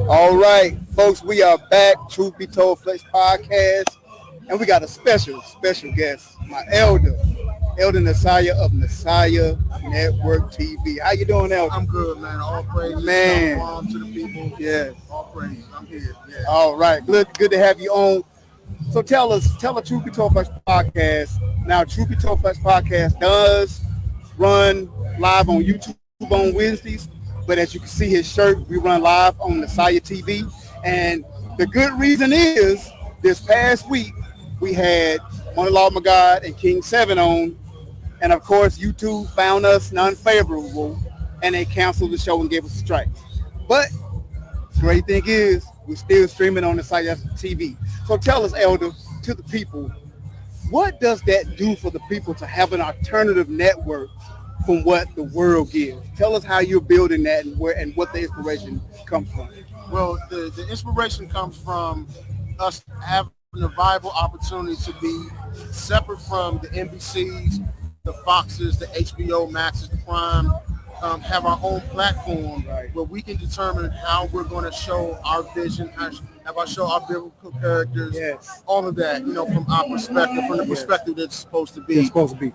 All right, folks, we are back. Truth Be Told Flex Podcast, and we got a special guest, my Elder Nasiah of Nasiah Network TV. How you doing, Elder? I'm good, man. All praises. Man, Shalom to the people. yes. All praises. I'm here. Yeah. All right, good to have you on. So tell the Truth Be Told Flex Podcast. Now, Truth Be Told Flex Podcast does run live on YouTube on Wednesdays, but as you can see his shirt, we run live on Nasiah TV. And the good reason is this past week we had Monologue Magad and King 7 on, and of course YouTube found us non-favorable and they canceled the show and gave us a strike. But the great thing is we're still streaming on Nasiah TV. So tell us, Elder, to the people, what does that do for the people to have an alternative network from what the world gives? Tell us how you're building that and what the inspiration comes from. Well, the inspiration comes from us having a viable opportunity to be separate from the NBCs, the Foxes, the HBO Maxes, the Prime, have our own platform where we can determine how we're going to show our vision, have our show our biblical characters, all of that, from our perspective, from the perspective that's supposed to be.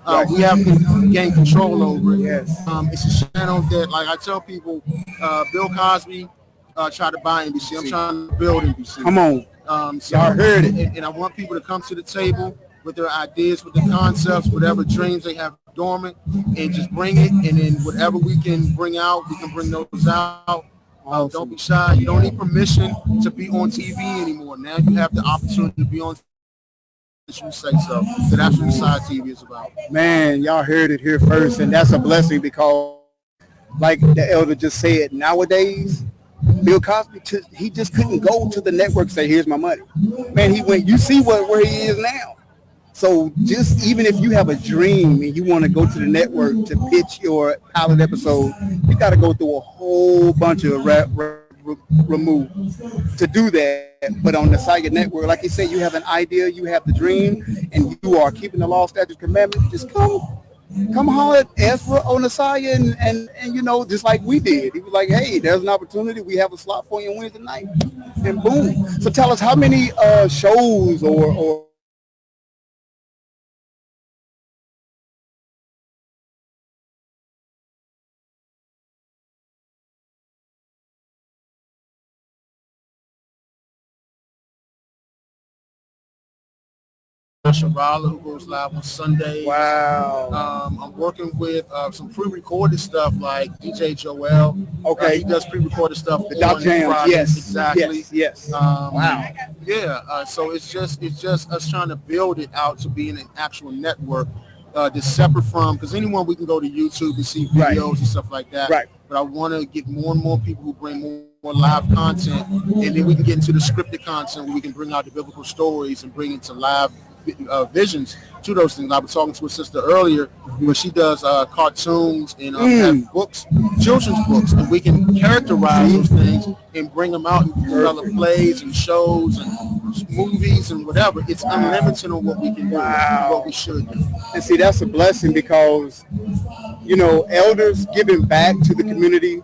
Right. We have to gain control over it. Yes. It's a channel that, like I tell people, Bill Cosby tried to buy NBC. I'm trying to build NBC. Come on. So I heard it. And I want people to come to the table with their ideas, with the concepts, whatever dreams they have dormant, and just bring it. And then whatever we can bring out, we can bring those out. Don't be shy. You don't need permission to be on TV anymore. Now you have the opportunity to be on. You say so. So that's what Side TV is about. Man, y'all heard it here first, and that's a blessing because, like the elder just said, nowadays, Bill Cosby, he just couldn't go to the network and say, here's my money. Man, he went, you see where he is now. So just even if you have a dream and you want to go to the network to pitch your pilot episode, you got to go through a whole bunch of remove to do that. But on the Nasiah Network, like you said, you have an idea, you have the dream, and you are keeping the law, statutes, commandments. Just come holler at Ezra on Nasiah and just like we did. He was like, hey, there's an opportunity. We have a slot for you on Wednesday night. And boom. So tell us how many shows or Shabala, who goes live on Sunday. Wow. I'm working with some pre-recorded stuff like DJ Joel. Okay. He does pre-recorded stuff. The Doc Jams. Fridays. Yes. Exactly. Yes. Wow. Yeah. So it's just us trying to build it out to being an actual network that's separate from, because anyone we can go to YouTube and see videos and stuff like that. Right. But I want to get more and more people who bring more live content, and then we can get into the scripted content where we can bring out the biblical stories and bring it to live visions to those things. I was talking to a sister earlier where she does cartoons and have books, children's books, and we can characterize those things and bring them out and develop plays and shows and movies and whatever. It's unlimited on what we can do, what we should do. And see, that's a blessing because, elders giving back to the community,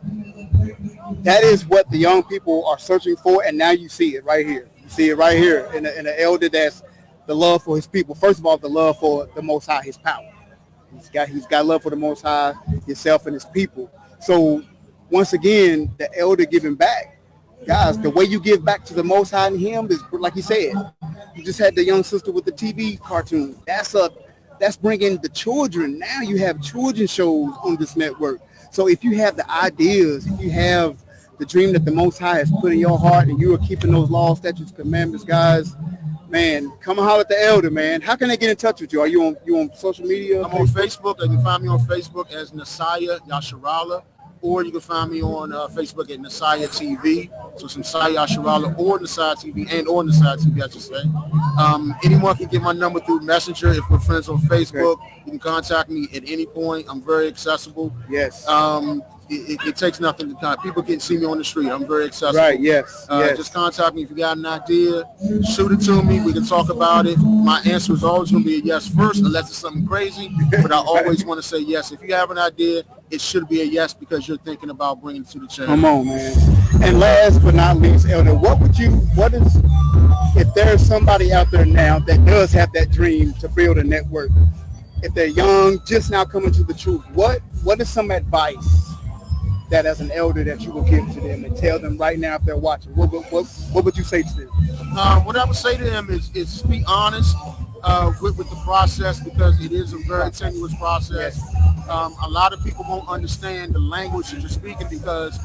that is what the young people are searching for, and now you see it right here. You see it right here in an elder that's the love for his people. First of all, the love for the Most High, his power. He's got love for the Most High, himself, and his people. So once again, the elder giving back. Guys, the way you give back to the Most High and him is, like you said, you just had the young sister with the TV cartoon. That's bringing the children. Now you have children's shows on this network. So if you have the ideas, if you have the dream that the Most High has put in your heart and you are keeping those laws, statutes, commandments, guys, man, come and holler at the elder, man. How can they get in touch with you? Are you on social media? I'm on Facebook. You can find me on Facebook as Nasiah Yasharala, or you can find me on Facebook at Nasiah TV. So it's Nasiah Yasharala or Nasiah TV or Nasiah TV, I should say. Anyone can get my number through Messenger. If we're friends on Facebook, you can contact me at any point. I'm very accessible. Yes. It takes nothing to contact. People can see me on the street. I'm very accessible. Right, yes. Just contact me if you got an idea. Shoot it to me. We can talk about it. My answer is always going to be a yes first, unless it's something crazy. But I always want to say yes. If you have an idea, it should be a yes because you're thinking about bringing it to the channel. Come on, man. And last but not least, Elder, if there's somebody out there now that does have that dream to build a network, if they're young, just now coming to the truth, what is some advice that as an elder that you will give to them and tell them right now if they're watching? What would you say to them? What I would say to them is just be honest with the process, because it is a very tenuous process. A lot of people won't understand the language that you're speaking because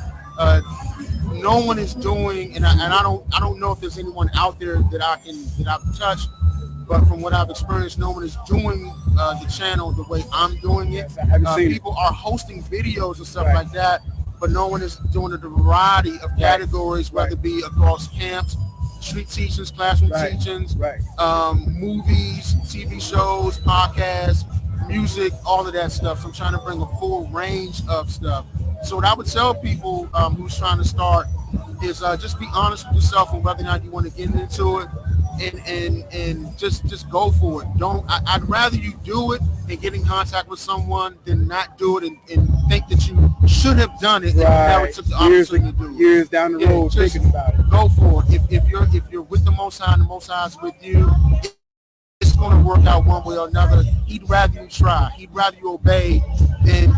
no one is doing, and I don't know if there's anyone out there that I can touch, but from what I've experienced, no one is doing the channel the way I'm doing it. People are hosting videos and stuff like that, but no one is doing a variety of categories, whether it be across camps, street teachings, classroom teachings, movies, TV shows, podcasts, music, all of that stuff. So I'm trying to bring a full range of stuff. So what I would tell people who's trying to start is just be honest with yourself on whether or not you want to get into it, and just go for it. I'd rather you do it and get in contact with someone than not do it and think that you should have done it and never took the opportunity to do it. Years down the road thinking about it. Go for it. If you're with the Most High and the Most High is with you, it's going to work out one way or another. He'd rather you try. He'd rather you obey than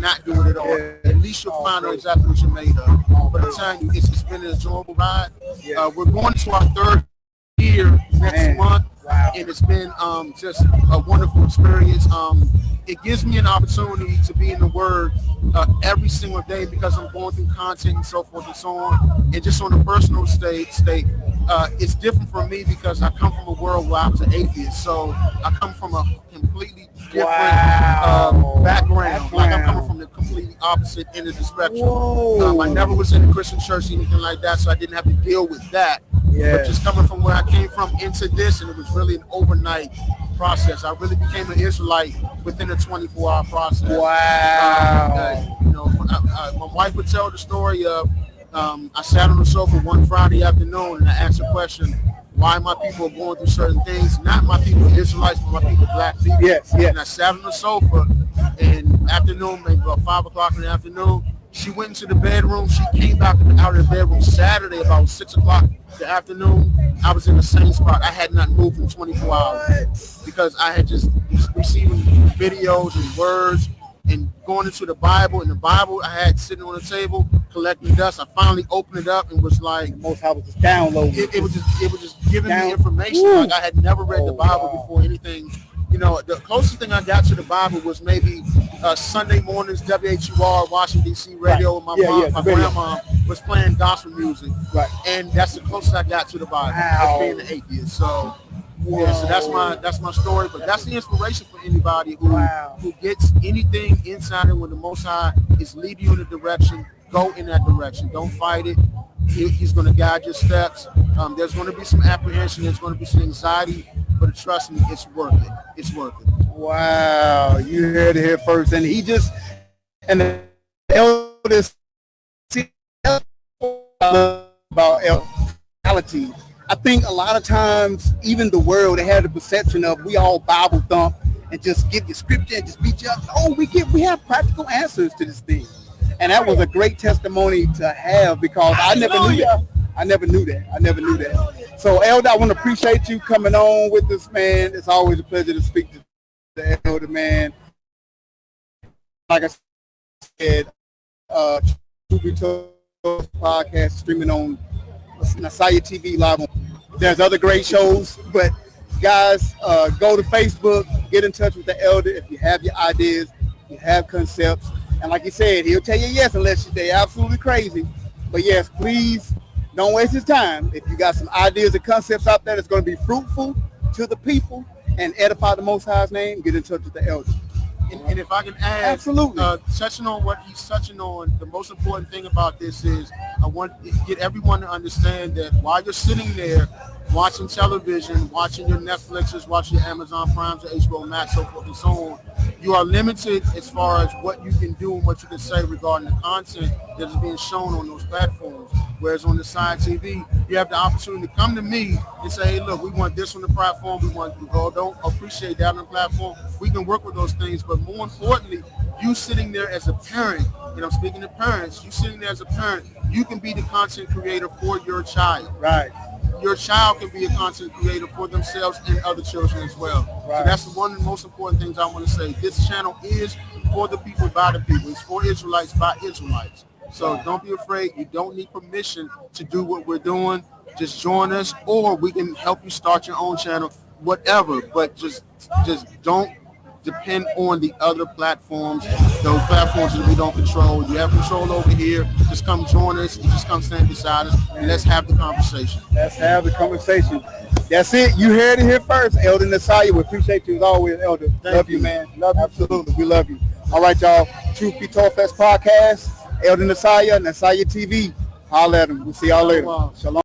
not do it at all. At least you'll find out exactly what you're made of. But I'm telling you, it's been an enjoyable ride. We're going to our third year next month, and it's been just a wonderful experience. It gives me an opportunity to be in the Word every single day because I'm going through content and so forth and so on. And just on a personal state, it's different for me because I come from a world where I was an atheist. So I come from a completely different background. Like I'm coming from the completely opposite end of the spectrum. I never was in a Christian church or anything like that, so I didn't have to deal with that. But just coming from where I came from into this, and it was really an overnight process. I really became an Israelite within a 24-hour process. My wife would tell the story of I sat on the sofa one Friday afternoon and I asked a question: why my people are going through certain things? Not my people Israelites, but my people black people. And I sat on the sofa, and afternoon, maybe about 5 o'clock in the afternoon, she went into the bedroom. She came back out of the bedroom Saturday about 6 o'clock in the afternoon. I was in the same spot. I had not moved in 24 hours because I had just receiving videos and words and going into the Bible. And the Bible I had sitting on the table collecting dust. I finally opened it up and was like, most I was just downloading. It was just giving me information. Like I had never read the Bible before anything. You know, the closest thing I got to the Bible was maybe Sunday mornings, WHUR, Washington, D.C. radio. My mom, my grandma was playing gospel music. And that's the closest I got to the Bible, as being an atheist. So, so that's my story. But that's the inspiration for anybody who gets anything inside it when the Most High is leading you in a direction. Go in that direction. Don't fight it. He's going to guide your steps. There's going to be some apprehension. There's going to be some anxiety. But trust me, it's worth it. It's worth it. Wow, you heard it here first. And the eldest about reality. I think a lot of times, even the world, they have the perception of we all Bible thump and just give you scripture and just beat you up. Oh, we have practical answers to this thing. And that was a great testimony to have because I never knew that. I never knew that. So, Elder, I want to appreciate you coming on with us, man. It's always a pleasure to speak to the Elder, man. Like I said, podcast streaming on Nasaya TV Live. There's other great shows, but guys, go to Facebook, get in touch with the Elder if you have your ideas, if you have concepts. And like you said, he'll tell you yes unless they're absolutely crazy. But yes, please don't waste his time. If you got some ideas and concepts out there that's going to be fruitful to the people and edify the Most High's name, get in touch with the Elder. And if I can add, absolutely, touching on what he's touching on, the most important thing about this is I want to get everyone to understand that while you're sitting there watching television, watching your Netflixes, watching your Amazon Primes, your HBO Max, so forth and so on, you are limited as far as what you can do and what you can say regarding the content that is being shown on those platforms. Whereas on the side TV, you have the opportunity to come to me and say, hey, look, we want this on the platform. We want, don't appreciate that on the platform. We can work with those things. But more importantly, You sitting there as a parent, and I'm speaking to parents, you sitting there as a parent, you can be the content creator for your child. Right. Your child can be a content creator for themselves and other children as well. Right. So that's one of the most important things I want to say. This channel is for the people, by the people. It's for Israelites, by Israelites. So don't be afraid. You don't need permission to do what we're doing. Just join us, or we can help you start your own channel, whatever. But just don't depend on the other platforms, those platforms that we don't control. You have control over here. Just come join us and just come stand beside us and let's have the conversation. Let's have the conversation. That's it. You heard it here first. Elder Nasaya, we appreciate you as always, Elder. Love you, man. Love you. Absolutely. We love you. All right, y'all. Truth Be Told Fest podcast. Elder Nasaya, Nasaya TV. Holla at him. We'll see y'all later. Shalom.